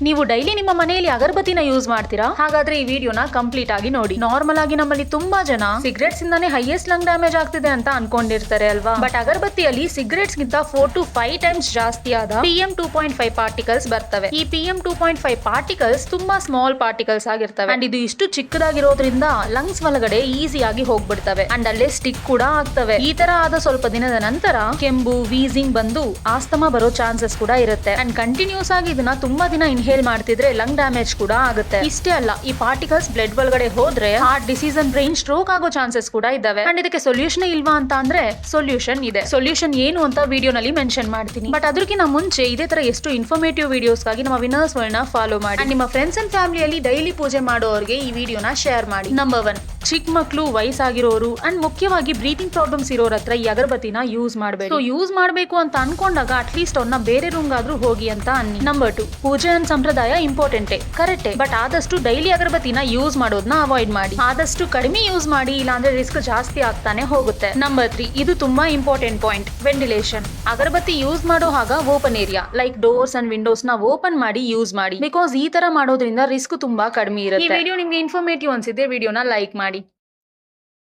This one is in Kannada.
ನೀವು ಡೈಲಿ ನಿಮ್ಮ ಮನೆಯಲ್ಲಿ ಅಗರಬತ್ತಿನ ಯೂಸ್ ಮಾಡ್ತೀರಾ? ಹಾಗಾದ್ರೆ ಈ ವಿಡಿಯೋನ ಕಂಪ್ಲೀಟ್ ಆಗಿ ನೋಡಿ. ನಾರ್ಮಲ್ ಆಗಿ ನಮ್ಮಲ್ಲಿ ತುಂಬಾ ಜನ ಸಿಗರೇಟ್ಸ್ ಇಂದಾನೆ ಹೈಯೆಸ್ಟ್ ಲಂಗ್ ಡ್ಯಾಮೇಜ್ ಆಗ್ತಿದೆ ಅಂತ ಅನ್ಕೊಂಡಿರ್ತಾರೆ ಅಲ್ವಾ? ಬಟ್ ಅಗರಬತ್ತಿಯಲ್ಲಿ ಸಿಗರೇಟ್ಸ್ ಗಿಂತ 4 to 5 ಟೈಮ್ಸ್ ಜಾಸ್ತಿ ಆದ PM2.5 ಪಾರ್ಟಿಕಲ್ಸ್ ಬರ್ತವೆ. ಈ PM2.5 ಪಾರ್ಟಿಕಲ್ಸ್ ತುಂಬಾ ಸ್ಮಾಲ್ ಪಾರ್ಟಿಕಲ್ಸ್ ಆಗಿರ್ತವೆ ಅಂಡ್ ಇದು ಇಷ್ಟು ಚಿಕ್ಕದಾಗಿರೋದ್ರಿಂದ ಲಂಗ್ಸ್ ಒಳಗಡೆ ಈಸಿಯಾಗಿ ಹೋಗ್ಬಿಡ್ತವೆ ಅಂಡ್ ಅಲ್ಲೇ ಸ್ಟಿಕ್ ಕೂಡ ಆಗ್ತವೆ. ಈ ತರ ಆದ ಸ್ವಲ್ಪ ದಿನದ ನಂತರ ಕೆಂಬು, ವೀಸಿಂಗ್ ಬಂದು ಆಸ್ತಮಾ ಬರೋ ಚಾನ್ಸಸ್ ಕೂಡ ಇರುತ್ತೆ ಅಂಡ್ ಕಂಟಿನ್ಯೂಸ್ ಆಗಿ ಇದನ್ನ ತುಂಬಾ ದಿನ ಇನ್ಹೇಲ್ ಮಾಡ್ತಿದ್ರೆ ಲಂಗ್ ಡ್ಯಾಮೇಜ್ ಕೂಡ ಆಗುತ್ತೆ. ಇಷ್ಟೇ ಅಲ್ಲ, ಈ ಪಾರ್ಟಿಕಲ್ಸ್ ಬ್ಲಡ್ ಒಳಗಡೆ ಹೋದ್ರೆ heart disease and brain stroke ಆಗೋ ಚಾನ್ಸಸ್ ಕೂಡ ಇದಾವೆ. ಅಂಡ್ ಇದಕ್ಕೆ ಸೊಲ್ಯೂಷನ್ ಇಲ್ವಾ ಅಂತ ಅಂದ್ರೆ ಸೊಲ್ಯೂಷನ್ ಇದೆ. ಸೊಲ್ಯೂಷನ್ ಏನು ಅಂತ ವಿಡಿಯೋನಲ್ಲಿ ಮೆನ್ಷನ್ ಮಾಡ್ತೀನಿ. ಬಟ್ ಅದಕ್ಕಿಂತ ಮುಂಚೆ ಇದೇ ತರ ಎಷ್ಟು ಇನ್ಫಾರ್ಮೇಟಿವ್ ವಿಡಿಯೋಸ್ ಗಾಗಿ ನಮ್ಮ ವಿನ್ನರ್ಸ್ ವರ್ಲ್ಡ್ ನ ಫಾಲೋ ಮಾಡಿ. ನಿಮ್ಮ ಫ್ರೆಂಡ್ಸ್ ಅಂಡ್ ಫ್ಯಾಮಿಲಿಯಲ್ಲಿ ಡೈಲಿ ಪೂಜೆ ಮಾಡೋರಿಗೆ ಈ ವಿಡಿಯೋನ ಶೇರ್ ಮಾಡಿ. ನಂಬರ್ 1, ಚಿಕ್ಕ ಮಕ್ಕಳು, ವಯಸ್ಸಾಗಿರೋರು ಅಂಡ್ ಮುಖ್ಯವಾಗಿ ಬ್ರೀತಿಂಗ್ ಪ್ರಾಬ್ಲಮ್ಸ್ ಇರೋರ ಹತ್ರ ಈ ಅಗರಬತ್ತಿನ ಯೂಸ್ ಮಾಡಬೇಕು. ಯೂಸ್ ಮಾಡಬೇಕು ಅಂತ ಅನ್ಕೊಂಡಾಗ ಅಟ್ಲೀಸ್ಟ್ ಅವ್ರನ್ನ ಬೇರೆ ರೂಮ್ ಗಾದ್ರೂ ಹೋಗಿ ಅಂತ ಅನ್ನಿ. ನಂಬರ್ 2, ಪೂಜೆ ಅಂಡ್ ಸಂಪ್ರದಾಯ ಇಂಪಾರ್ಟೆಂಟೇ, ಕರೆಕ್ಟೇ, ಬಟ್ ಆದಷ್ಟು ಡೈಲಿ ಅಗರಬತ್ತಿನ ಯೂಸ್ ಮಾಡೋದನ್ನ ಅವಾಯ್ಡ್ ಮಾಡಿ. ಆದಷ್ಟು ಕಡಿಮೆ ಯೂಸ್ ಮಾಡಿ, ಇಲ್ಲಾಂದ್ರೆ ರಿಸ್ಕ್ ಜಾಸ್ತಿ ಆಗ್ತಾನೆ ಹೋಗುತ್ತೆ. ನಂಬರ್ 3, ಇದು ತುಂಬಾ ಇಂಪಾರ್ಟೆಂಟ್ ಪಾಯಿಂಟ್, ವೆಂಟಿಲೇಷನ್. ಅಗರಬತ್ತಿ ಯೂಸ್ ಮಾಡೋ ಹಾಗ open area like doors and Windows ನ ಓಪನ್ ಮಾಡಿ ಯೂಸ್ ಮಾಡಿ. ಬಿಕಾಸ್ ಈ ತರ ಮಾಡೋದ್ರಿಂದ ರಿಸ್ಕ್ ತುಂಬಾ ಕಡಿಮೆ ಇರುತ್ತೆ. ಈ ವಿಡಿಯೋ ನಿಮ್ಗೆ ಇನ್ಫಾರ್ಮೇಟಿವ್ ಅನ್ಸಿದ್ರೆ ವಿಡಿಯೋನ ಲೈಕ್ ಮಾಡಿ.